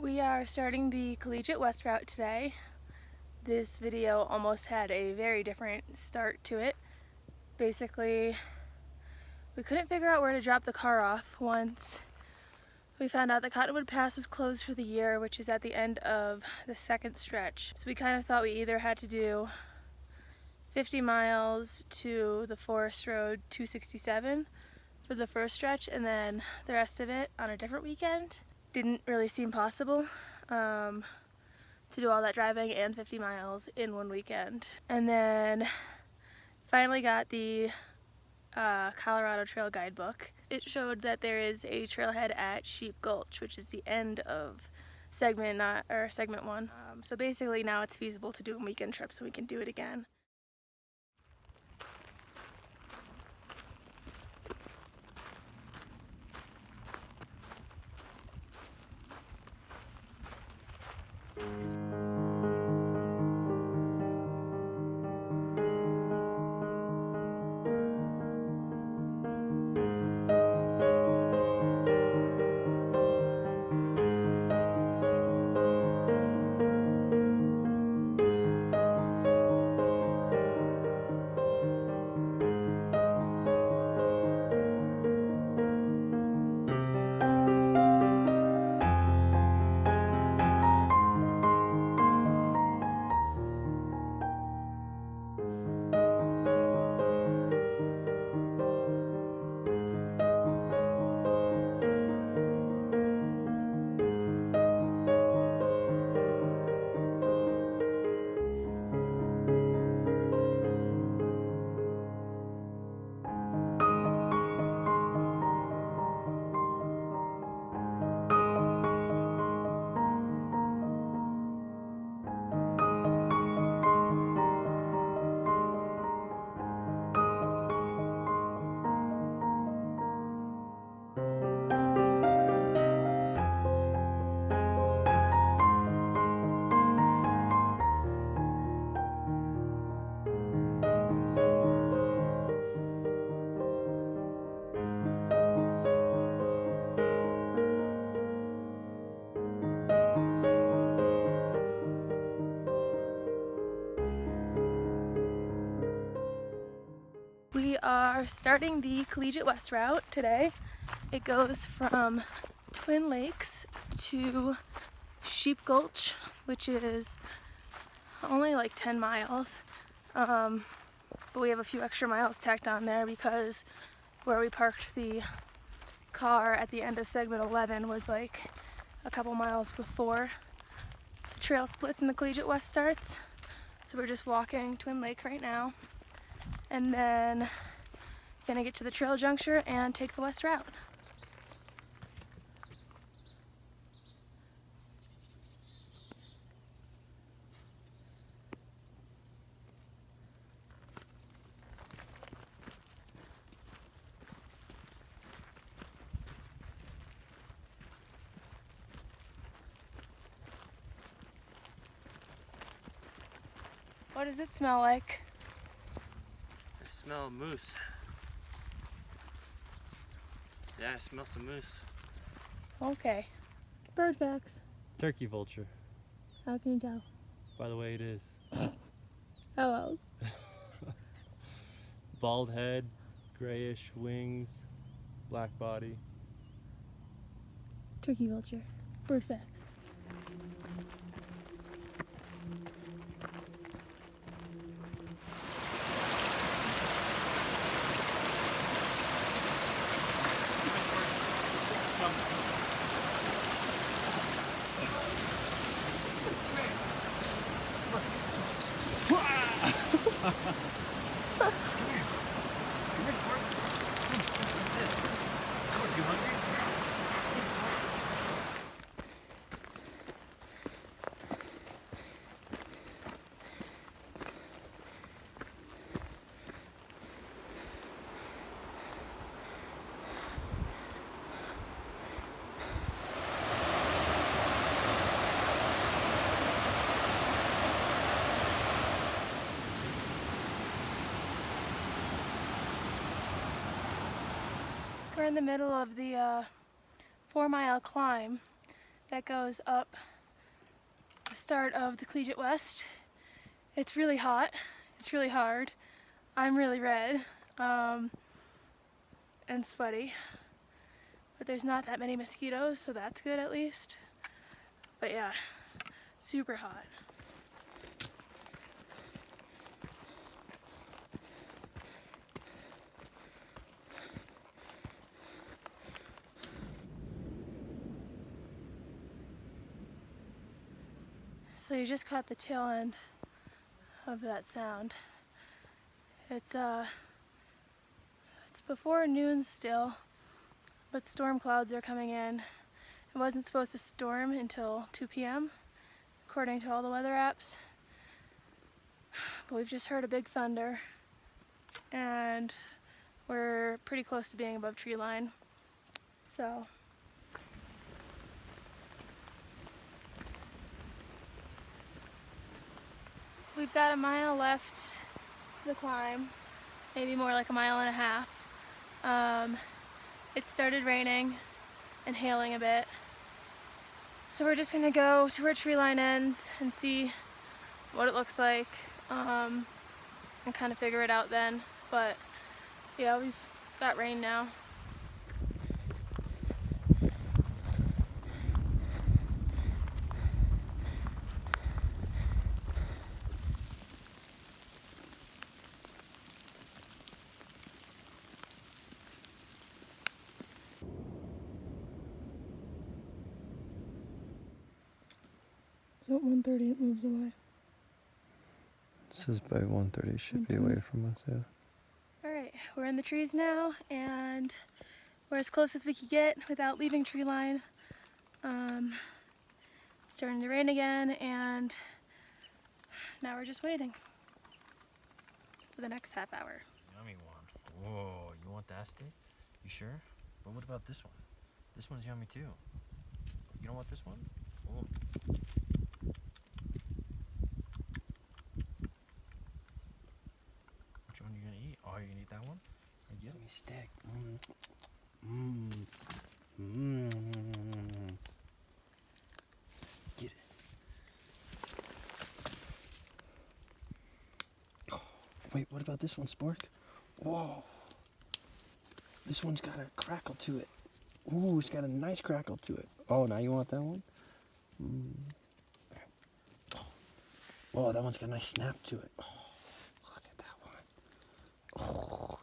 We are starting the Collegiate West route today. This video almost had a very different start to it. Basically, we couldn't figure out where to drop the car off once we found out that Cottonwood Pass was closed for the year, which is at the end of the second stretch. So we kind of thought we either had to do 50 miles to the Forest Road 267 for the first stretch and then the rest of it on a different weekend. Didn't really seem possible to do all that driving and 50 miles in one weekend. And then finally got the Colorado Trail guidebook. It showed that there is a trailhead at Sheep Gulch, which is the end of segment 1. So basically now it's feasible to do a weekend trip, so we can do it again. We are starting the Collegiate West route today. It goes from Twin Lakes to Sheep Gulch, which is only like 10 miles. But we have a few extra miles tacked on there because where we parked the car at the end of segment 11 was like a couple miles before the trail splits and the Collegiate West starts. So we're just walking Twin Lake right now. And then gonna get to the trail juncture and take the west route. What does it smell like? I smell moose. Yeah, I smell some moose. Okay. Bird facts. Turkey vulture. How can you tell? By the way it is. How else? Bald head, grayish wings, black body. Turkey vulture. Bird facts. We're in the middle of the 4-mile climb that goes up the start of the Collegiate West. It's really hot. It's really hard. I'm really red and sweaty. But there's not that many mosquitoes, so that's good at least. But yeah, super hot. So you just caught the tail end of that sound. It's before noon still, but storm clouds are coming in. It wasn't supposed to storm until 2 p.m. according to all the weather apps. But we've just heard a big thunder and we're pretty close to being above tree line. So we've got a mile left to the climb, maybe more like a mile and a half. It started raining and hailing a bit. So we're just gonna go to where tree line ends and see what it looks like and kind of figure it out then. But yeah, we've got rain now. So at 1:30 it moves away. It says by 1:30 it should be away from us, yeah. Alright, we're in the trees now and we're as close as we could get without leaving tree line. It's starting to rain again and now we're just waiting for the next half hour. Yummy one. Whoa, you want that steak? You sure? But what about this one? This one's yummy too. You don't want this one? Oh. Which one are you gonna eat? Oh, you're gonna eat that one? Give me steak. Get it. Oh, wait, what about this one, Spork? Whoa. This one's got a crackle to it. Ooh, it's got a nice crackle to it. Oh, now you want that one? Oh, that one's got a nice snap to it. Oh, look at that one. Oh.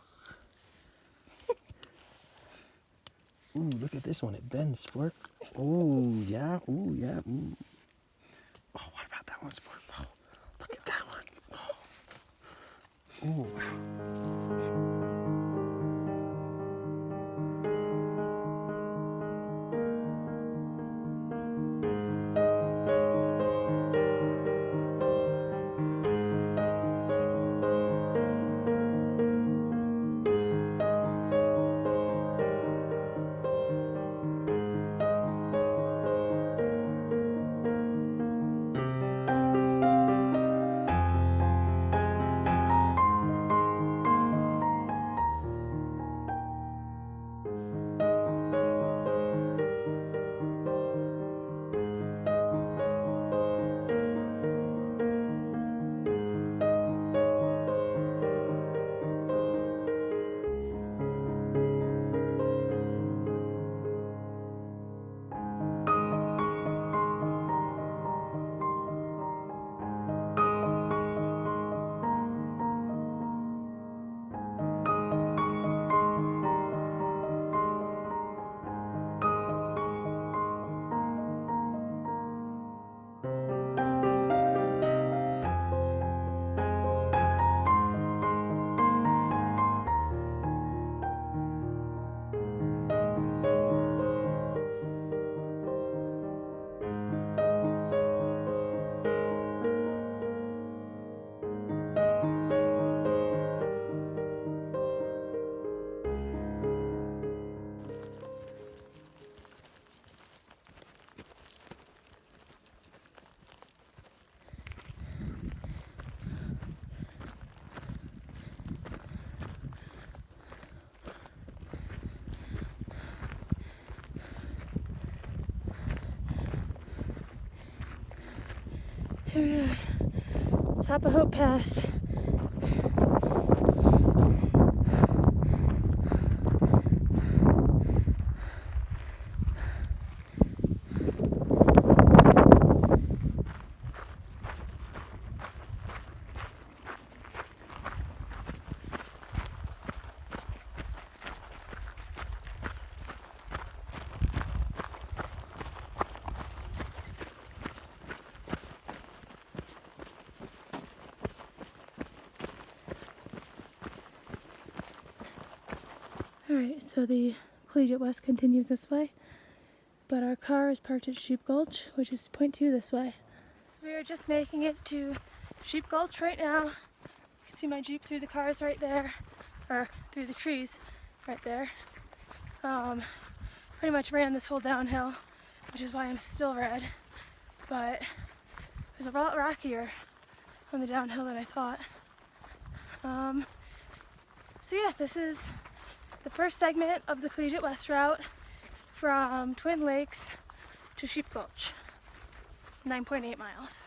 Ooh, look at this one. It bends, Spork. Oh, yeah. Ooh, yeah. Oh, what about that one, Spork? Oh, look at that one. Oh. Ooh. Here we are, top of Hope Pass. Alright, so the Collegiate West continues this way, but our car is parked at Sheep Gulch, which is 0.2 this way. So we are just making it to Sheep Gulch right now. You can see my Jeep through the cars right there, or through the trees right there. Pretty much ran this whole downhill, which is why I'm still red, but it was a lot rockier on the downhill than I thought. So yeah, this is the first segment of the Collegiate West route from Twin Lakes to Sheep Gulch, 9.8 miles.